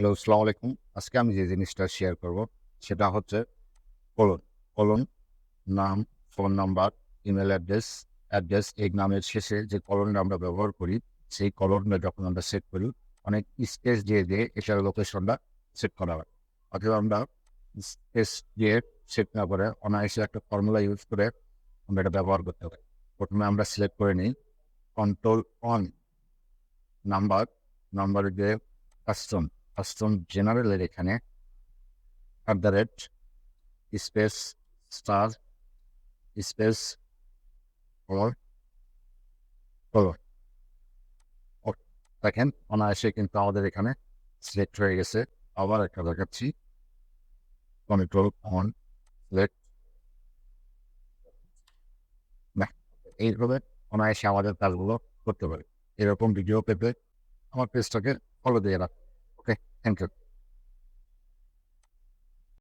Hello, আসসালামু আলাইকুম। আজকে আমি যে জিনিসটা শেয়ার করব সেটা হচ্ছে কলন। কলন নাম, ফোন নাম্বার, ইমেইল অ্যাড্রেস এই নামের শেষে যে কলনটা আমরা ব্যবহার করি, সেই কলনটা যখন আমরা সেট করি, অনেক স্পেস দিয়ে এটার লোকেশনটা সেট করা হয়। অথবা আমরা স্পেস দিয়ে সেট না করে অনায়াসে একটা ফর্মুলা ইউজ করে আমরা এটা ব্যবহার করতে পারি। ১ম এ আমরা সিলেক্ট করে নিই কন্ট্রোল অন নাম্বার, নাম্বারে যে কাস্টম জেনারেলের এখানে space star space colour colour okay, দেখেন অনায়াসে কিন্তু আমাদের এখানে সিলেক্ট হয়ে গেছে। আবার একটা দেখাচ্ছি, কন্ট্রোল অন সিলেক্ট। না, এইভাবে অনায়াসে আমাদের কাজগুলো করতে পারি। এরকম ভিডিও পেতে আমার পেজটাকে ফলো দিয়ে রাখ। ওকে, থ্যাংক ইউ।